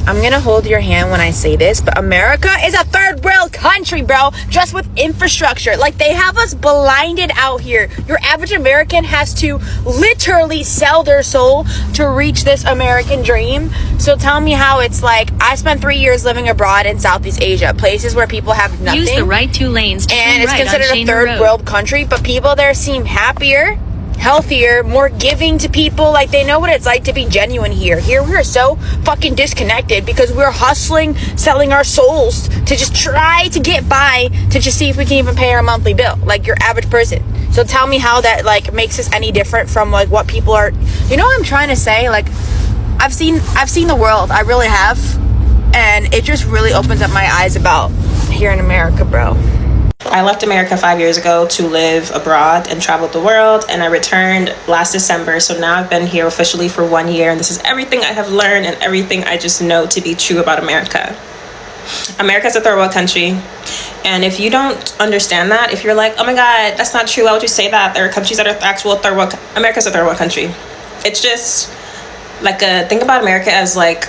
I'm gonna hold your hand when I say this, but America is a third world country, bro, just with infrastructure. Like, they have us blinded out here. Your average American has to literally sell their soul to reach this American dream. So tell me how it's like. I spent 3 years living abroad in Southeast Asia, places where people have nothing. Use the right 2 lanes to and it's right considered a third world country, but people there seem happier, healthier, more giving to people. Like, they know what it's like to be genuine here. Here we are so fucking disconnected because we're hustling, selling our souls to just try to get by, to just see if we can even pay our monthly bill, like your average person. So tell me how that like makes us any different from like what people are, you know what I'm trying to say? Like, I've seen the world, I really have, and it just really opens up my eyes about here in America, bro. I left America 5 years ago to live abroad and travel the world, and I returned last December. So now I've been here officially for 1 year, and this is everything I have learned and everything I just know to be true about America. America's a third world country, and if you don't understand that, if you're like, oh my god, that's not true, why would you say that? There are countries that are actual third world. America's a third world country. It's just like think about America as like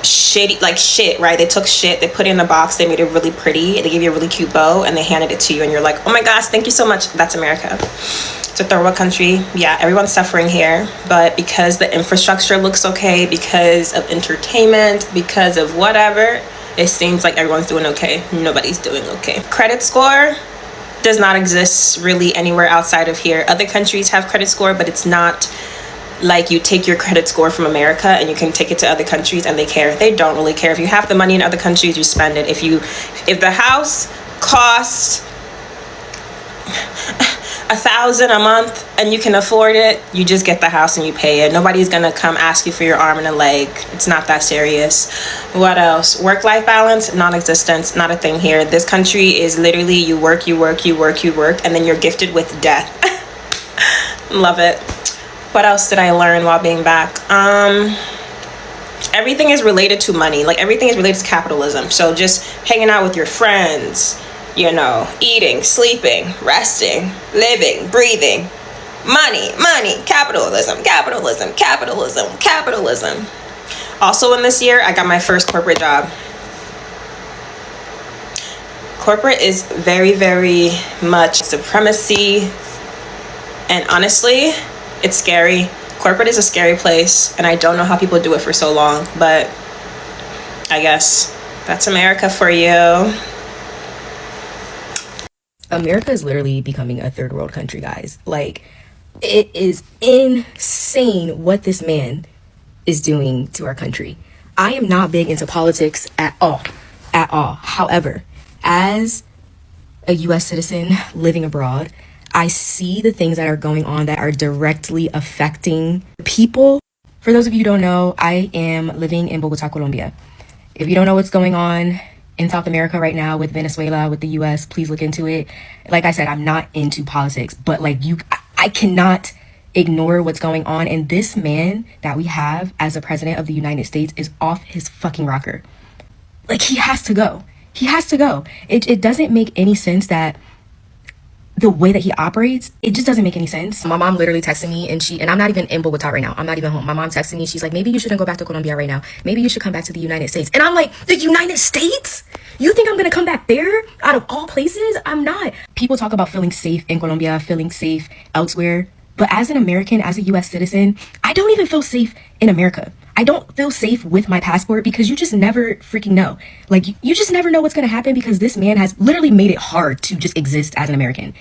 shitty, like shit, right? They took shit, they put it in a box, they made it really pretty, they gave you a really cute bow, and they handed it to you, and you're like, oh my gosh, thank you so much. That's America. It's a third world country. Yeah, everyone's suffering here, but because the infrastructure looks okay, because of entertainment, because of whatever, it seems like everyone's doing okay. Nobody's doing okay. Credit score does not exist really anywhere outside of here. Other countries have credit score, but it's not like you take your credit score from America and you can take it to other countries and they care. They don't really care. If you have the money in other countries, you spend it. If the house costs $1,000 a month and you can afford it, you just get the house and you pay it. Nobody's gonna come ask you for your arm and a leg. It's not that serious. What else? Work-life balance, non-existent, not a thing here. This country is literally you work, and then you're gifted with death. Love it. What else did I learn while being back? Everything is related to money. Like, everything is related to capitalism. So just hanging out with your friends, you know, eating, sleeping, resting, living, breathing. Money, capitalism. Also in this year, I got my first corporate job. Corporate is very, very much supremacy. And honestly, it's scary. Corporate is a scary place, and I don't know how people do it for so long, but I guess that's America for you. America is literally becoming a third world country, guys. Like, it is insane what this man is doing to our country. I am not big into politics at all. However, as a US citizen living abroad, I see the things that are going on that are directly affecting people. For those of you who don't know, I am living in Bogota, Colombia. If you don't know what's going on in South America right now with Venezuela, with the US, please look into it. Like I said, I'm not into politics, but like I cannot ignore what's going on. And this man that we have as the president of the United States is off his fucking rocker. Like, he has to go. He has to go. It doesn't make any sense that the way that he operates, it just doesn't make any sense. My mom literally texted me, and I'm not even in Bogota right now. I'm not even home. My mom texted me. She's like, maybe you shouldn't go back to Colombia right now. Maybe you should come back to the United States. And I'm like, the United States? You think I'm going to come back there out of all places? I'm not. People talk about feeling safe in Colombia, feeling safe elsewhere. But as an American, as a US citizen, I don't even feel safe in America. I don't feel safe with my passport because you just never freaking know. Like, you just never know what's going to happen because this man has literally made it hard to just exist as an American.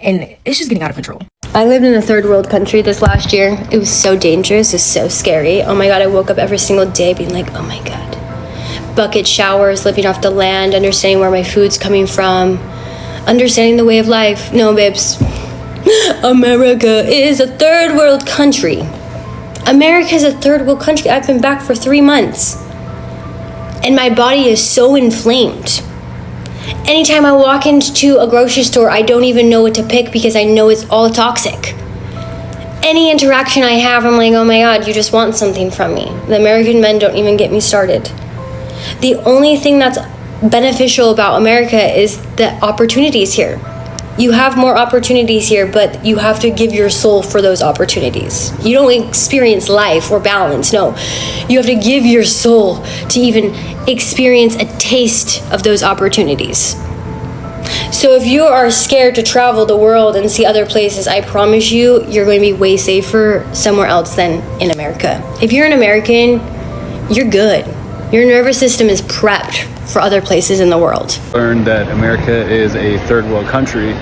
And it's just getting out of control. I lived in a third world country this last year. It was so dangerous. It was so scary. Oh my God, I woke up every single day being like, oh my God. Bucket showers, living off the land, understanding where my food's coming from, understanding the way of life. No, babes. America is a third world country. America is a third world country. I've been back for 3 months. And my body is so inflamed. Anytime I walk into a grocery store, I don't even know what to pick because I know it's all toxic. Any interaction I have, I'm like, oh my God, you just want something from me. The American men don't even get me started. The only thing that's beneficial about America is the opportunities here. You have more opportunities here, but you have to give your soul for those opportunities. You don't experience life or balance. No, you have to give your soul to even experience a taste of those opportunities. So if you are scared to travel the world and see other places, I promise you, you're going to be way safer somewhere else than in America. If you're an American, you're good. Your nervous system is prepped for other places in the world. Learned that America is a third world country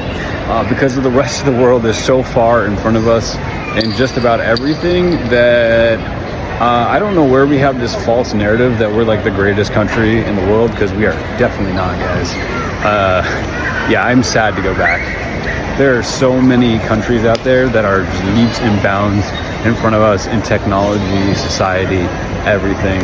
because of the rest of the world is so far in front of us in just about everything that I don't know where we have this false narrative that we're like the greatest country in the world, because we are definitely not, guys. Yeah, I'm sad to go back. There are so many countries out there that are just leaps and bounds in front of us in technology, society, everything.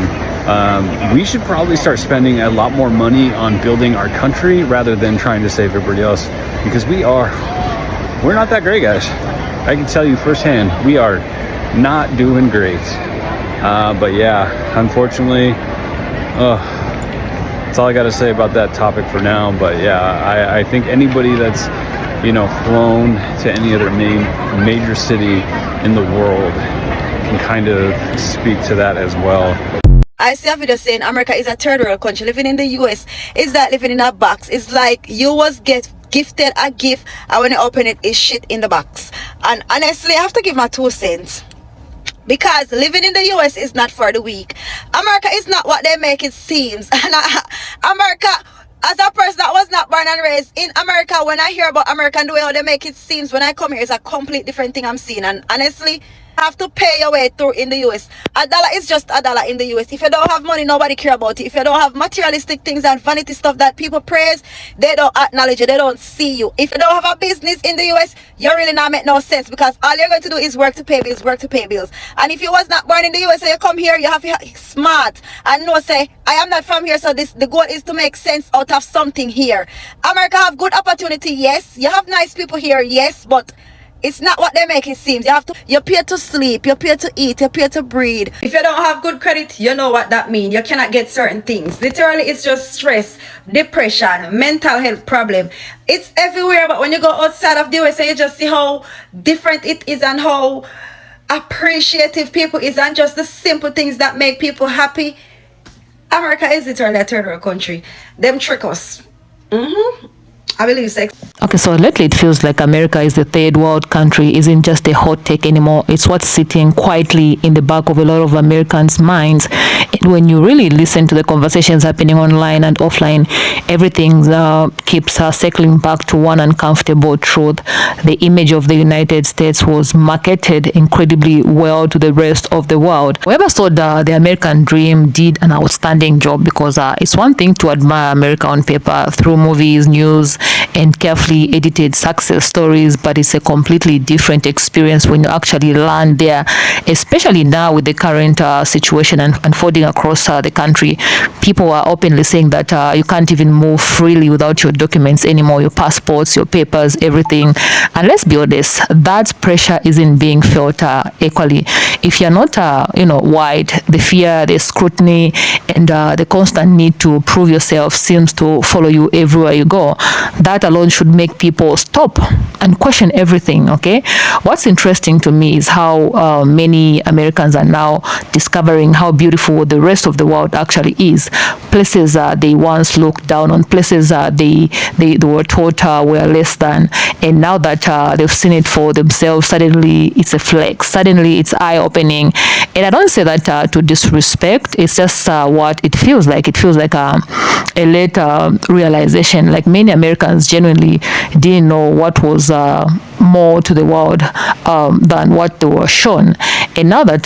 We should probably start spending a lot more money on building our country rather than trying to save everybody else, because we're not that great, guys. I can tell you firsthand, we are not doing great. But yeah, unfortunately, that's all I got to say about that topic for now. But yeah, I think anybody that's, flown to any other major city in the world can kind of speak to that as well. I see a video saying America is a third world country. Living in the US is like living in a box. It's like you was gifted a gift, and when you open it, it's shit in the box. And honestly, I have to give my 2 cents. Because living in the US is not for the weak. America is not what they make it seems. And America, as a person that was not born and raised in America, when I hear about America and the way how they make it seems when I come here, it's a complete different thing I'm seeing. And honestly, have to pay your way through in the US. A dollar is just a dollar in the US. If you don't have money, nobody care about it. If you don't have materialistic things and vanity stuff that people praise, they don't acknowledge you, they don't see you. If you don't have a business in the US, you really not make no sense, because all you're going to do is work to pay bills, work to pay bills. And if you was not born in the US and you come here, you have to be smart and know, say, I am not from here, so the goal is to make sense out of something here. America have good opportunity, yes. You have nice people here, yes, but it's not what they make it seem. You pay to sleep, you pay to eat, you pay to breathe. If you don't have good credit, you know what that means. You cannot get certain things. Literally, it's just stress, depression, mental health problem. It's everywhere, but when you go outside of the USA, you just see how different it is and how appreciative people is, and just the simple things that make people happy. America is literally a third world country. Them trick us. I believe sex. Okay, so lately it feels like America is the third world country, isn't just a hot take anymore. It's what's sitting quietly in the back of a lot of Americans' minds. And when you really listen to the conversations happening online and offline, everything keeps circling back to one uncomfortable truth. The image of the United States was marketed incredibly well to the rest of the world. Whoever saw the American dream did an outstanding job, because it's one thing to admire America on paper through movies, news, and carefully edited success stories, but it's a completely different experience when you actually land there, especially now with the current situation unfolding across the country. People are openly saying that you can't even move freely without your documents anymore, your passports, your papers, everything. And let's be honest, that pressure isn't being felt equally. If you're not white, the fear, the scrutiny, and the constant need to prove yourself seems to follow you everywhere you go. That alone should make people stop and question everything. Okay, what's interesting to me is how many Americans are now discovering how beautiful the rest of the world actually is. Places they once looked down on, places they were taught were less than, and now that they've seen it for themselves, suddenly it's a flex, suddenly it's eye-opening. And I don't say that to disrespect, it's just what it feels like. It feels like a late realization. Like, many Americans genuinely didn't know what was more to the world than what they were shown. And now that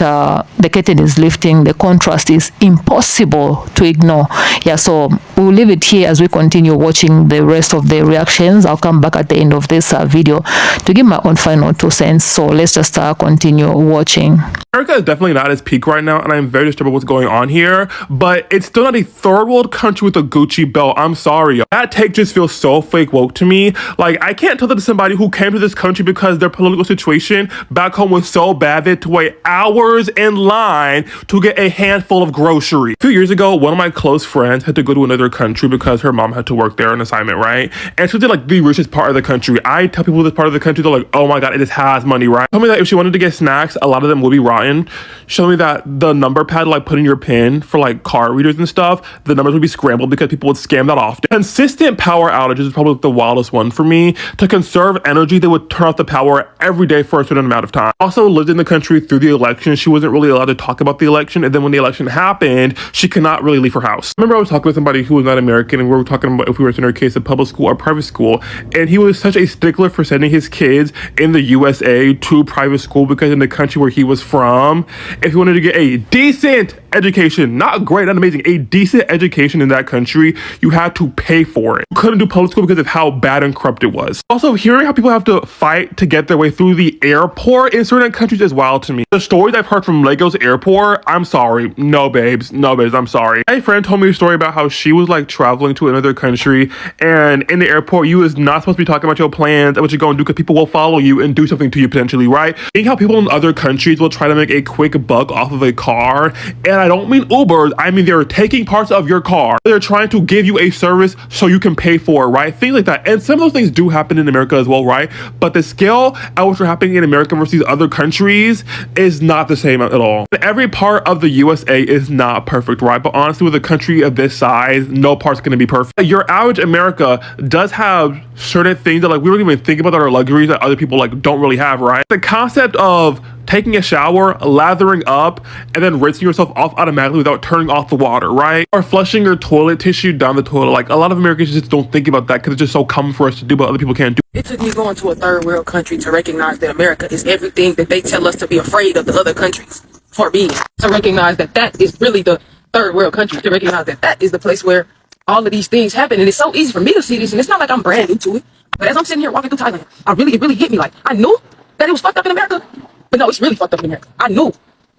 the curtain is lifting, the contrast is impossible to ignore. Yeah, so we'll leave it here as we continue watching the rest of the reactions. I'll come back at the end of this video to give my own final 2 cents. So let's just continue watching. America is definitely not at its peak right now, and I'm very disturbed with what's going on here, but it's still not a third world country with a good Gucci belt. I'm sorry. That take just feels so fake woke to me. Like, I can't tell that to somebody who came to this country because their political situation back home was so bad they had to wait hours in line to get a handful of groceries. A few years ago, one of my close friends had to go to another country because her mom had to work there on assignment, right? And she was in like the richest part of the country. I tell people this part of the country, they're like, oh my God, it just has money, right? Told me that if she wanted to get snacks, a lot of them would be rotten. She told me that the number pad, like putting your pin for like card readers and stuff, the numbers would be scrambled because people would scam that often. Consistent power outages is probably the wildest one for me. To conserve energy, they would turn off the power every day for a certain amount of time. Also lived in the country through the election. She wasn't really allowed to talk about the election. And then when the election happened, she could not really leave her house. I remember I was talking with somebody who was not American, and we were talking about if we were in her case a public school or private school. And he was such a stickler for sending his kids in the USA to private school because in the country where he was from, if you wanted to get a decent education, not great, not amazing, a decent education in that country, you had to pay for it. You couldn't do public school because of how bad and corrupt it was. Also, hearing how people have to fight to get their way through the airport in certain countries is wild to me. The stories I've heard from Lagos airport, I'm sorry, no babes, I'm sorry. My friend told me a story about how she was like traveling to another country, and in the airport, you is not supposed to be talking about your plans and what you're going to do because people will follow you and do something to you potentially, right? Seeing how people in other countries will try to make a quick buck off of a car, and I don't mean Ubers, I mean they're taking parts of your car. They're trying to give you a service so you can pay for it, right? Things like that. And some of those things do happen in America as well, right? But the scale at which are happening in America versus other countries is not the same at all. Every part of the USA is not perfect, right? But honestly, with a country of this size, no part's gonna be perfect. Your average America does have certain things that like we don't even think about that are luxuries that other people like don't really have, right? The concept of taking a shower, lathering up, and then rinsing yourself off automatically without turning off the water, right? Or flushing your toilet tissue down the toilet. Like a lot of Americans just don't think about that because it's just so common for us to do, but other people can't do. It took me going to a third world country to recognize that America is everything that they tell us to be afraid of the other countries for being. To recognize that that is really the third world country. To recognize that that is the place where all of these things happen. And it's so easy for me to see this. And it's not like I'm brand new to it. But as I'm sitting here walking through Thailand, it really hit me like, I knew that it was fucked up in America. But no, it's really fucked up in America. I knew.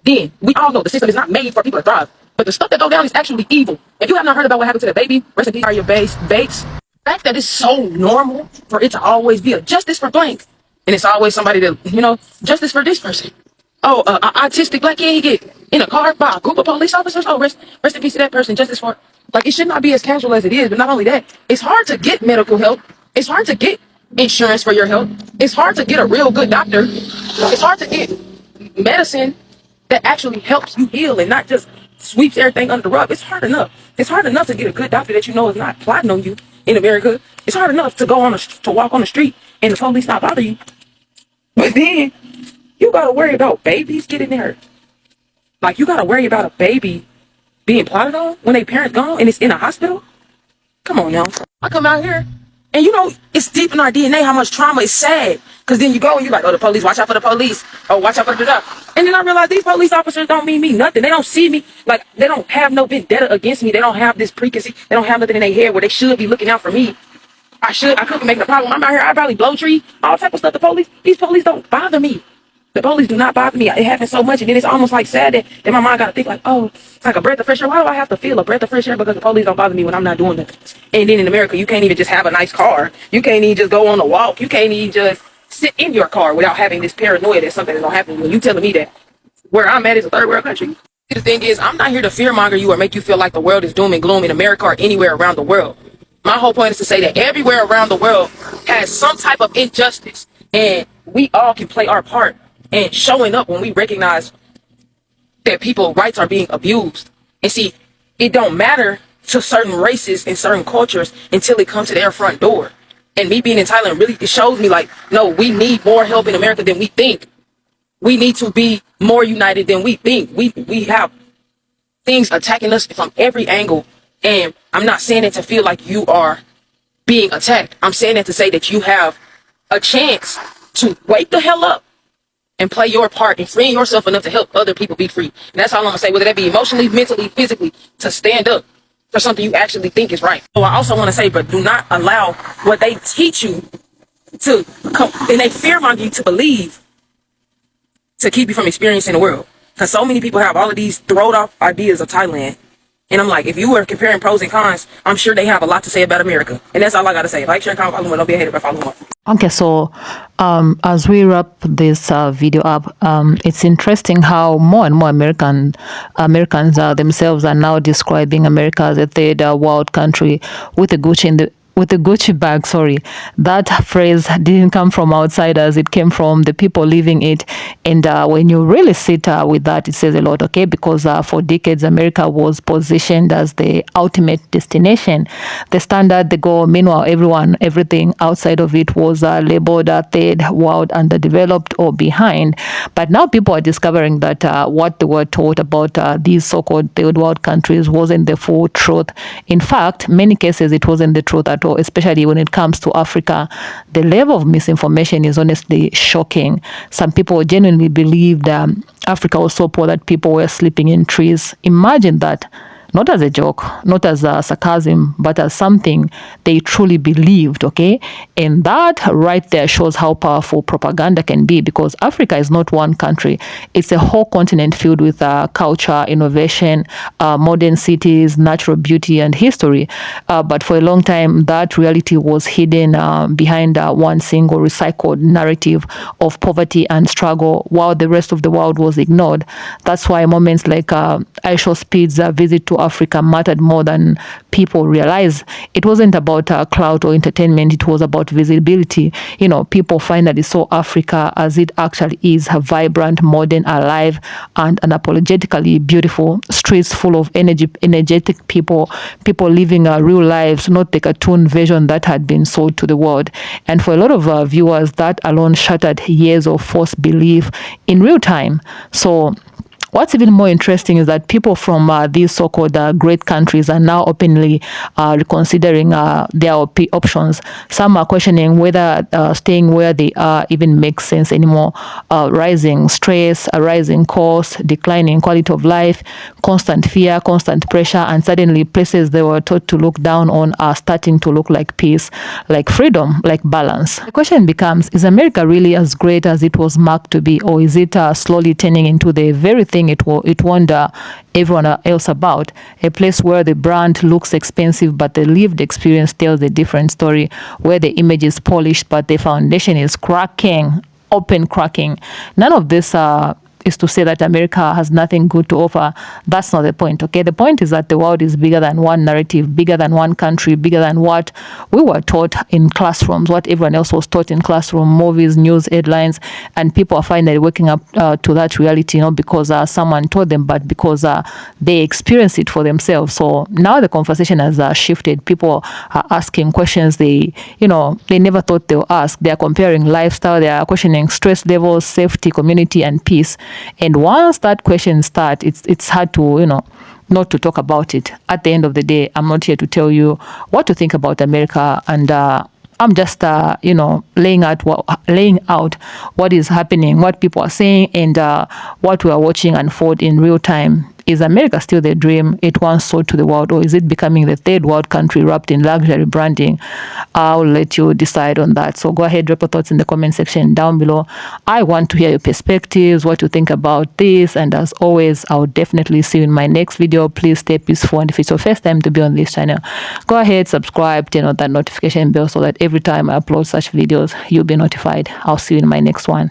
Then, we all know the system is not made for people to thrive. But the stuff that go down is actually evil. If you have not heard about what happened to the baby, rest in peace, are your Bates. The fact that it's so normal for it to always be a justice for blank. And it's always somebody that, justice for this person. Oh, autistic black kid, he get in a car by a group of police officers. Oh, rest in peace to that person. Justice for, like, it should not be as casual as it is. But not only that, it's hard to get medical help. It's hard to get insurance for your health. It's hard to get a real good doctor. It's hard to get medicine that actually helps you heal and not just sweeps everything under the rug. It's hard enough. It's hard enough to get a good doctor that you know is not plotting on you in America. It's hard enough to to walk on the street and the police not bother you. But then you gotta worry about babies getting hurt. Like, you gotta worry about a baby being plotted on when their parents gone and it's in a hospital. Come on now. I come out here and it's deep in our DNA how much trauma is sad. Because then you go and you're like, oh, the police, watch out for the police. Oh, watch out for the dog. And then I realize these police officers don't mean me nothing. They don't see me. Like, they don't have no vendetta against me. They don't have this preconceived. They don't have nothing in their head where they should be looking out for me. I could be making a problem. I'm out here, I probably blow tree, all type of stuff. These police don't bother me. The police do not bother me. It happens so much. And then it's almost like sad that my mind got to think like, oh, it's like a breath of fresh air. Why do I have to feel a breath of fresh air? Because the police don't bother me when I'm not doing nothing. And then in America, you can't even just have a nice car. You can't even just go on a walk. You can't even just sit in your car without having this paranoia that something is going to happen. When you telling me that where I'm at is a third world country. The thing is, I'm not here to fearmonger you or make you feel like the world is doom and gloom in America or anywhere around the world. My whole point is to say that everywhere around the world has some type of injustice. And we all can play our part. And showing up when we recognize that people's rights are being abused. And see, it don't matter to certain races and certain cultures until it comes to their front door. And me being in Thailand really, it shows me like, no, we need more help in America than we think. We need to be more united than we think. We have things attacking us from every angle. And I'm not saying it to feel like you are being attacked. I'm saying that to say that you have a chance to wake the hell up and play your part in freeing yourself enough to help other people be free. And that's all I'm gonna say, whether that be emotionally, mentally, physically, to stand up for something you actually think is right. So I also want to say, but do not allow what they teach you to come, and they fearmonger you to believe, to keep you from experiencing the world. Because so many people have all of these throwed off ideas of Thailand, And I'm like, if you were comparing pros and cons, I'm sure they have a lot to say about America. And that's all I got to say. Like, share, comment, follow me. Don't be a hater, but follow me. Okay, so as we wrap this video up, it's interesting how more and more Americans themselves are now describing America as a third world country with a Gucci bag. Sorry, that phrase didn't come from outsiders; it came from the people living it. And when you really sit with that, it says a lot. Okay, because for decades, America was positioned as the ultimate destination, the standard, the goal. Meanwhile, everything outside of it was labeled third world, underdeveloped, or behind. But now people are discovering that what they were taught about these so-called third world countries wasn't the full truth. In fact, many cases it wasn't the truth at all, especially when it comes to Africa. The level of misinformation is honestly shocking. Some people genuinely believed Africa was so poor that people were sleeping in trees. Imagine that. Not as a joke, not as a sarcasm, but as something they truly believed, okay? And that right there shows how powerful propaganda can be, because Africa is not one country. It's a whole continent filled with culture, innovation, modern cities, natural beauty, and history. But for a long time, that reality was hidden behind one single recycled narrative of poverty and struggle, while the rest of the world was ignored. That's why moments like Aisha Speed's visit to Africa mattered more than people realize. It wasn't about clout or entertainment, it was about visibility. You know, people finally saw Africa as it actually is: vibrant, modern, alive, and unapologetically beautiful. Streets full of energetic people living real lives, not the cartoon version that had been sold to the world. And for a lot of viewers, that alone shattered years of false belief in real time. So what's even more interesting is that people from these so-called great countries are now openly reconsidering their options. Some are questioning whether staying where they are even makes sense anymore. Rising stress, rising costs, declining quality of life, constant fear, constant pressure, and suddenly places they were taught to look down on are starting to look like peace, like freedom, like balance. The question becomes, is America really as great as it was marked to be, or is it slowly turning into the very thing it warned everyone else about? A place where the brand looks expensive but the lived experience tells a different story, where the image is polished but the foundation is open cracking. None of this is to say that America has nothing good to offer. That's not the point, okay? The point is that the world is bigger than one narrative, bigger than one country, bigger than what we were taught in classrooms, what everyone else was taught in classroom, movies, news, headlines, and people are finally waking up to that reality, not because someone told them, but because they experienced it for themselves. So now the conversation has shifted. People are asking questions they never thought they would ask. They are comparing lifestyle, they are questioning stress levels, safety, community, and peace. And once that question starts, it's hard to, not to talk about it. At the end of the day, I'm not here to tell you what to think about America, and I'm just, laying out what is happening, what people are saying, and what we are watching unfold in real time. Is America still the dream it once sold to the world, or is it becoming the third world country wrapped in luxury branding? I'll let you decide on that. So go ahead, drop your thoughts in the comment section down below. I want to hear your perspectives, what you think about this. And as always, I'll definitely see you in my next video. Please stay peaceful. And if it's your first time to be on this channel, go ahead, subscribe, turn on that notification bell so that every time I upload such videos, you'll be notified. I'll see you in my next one.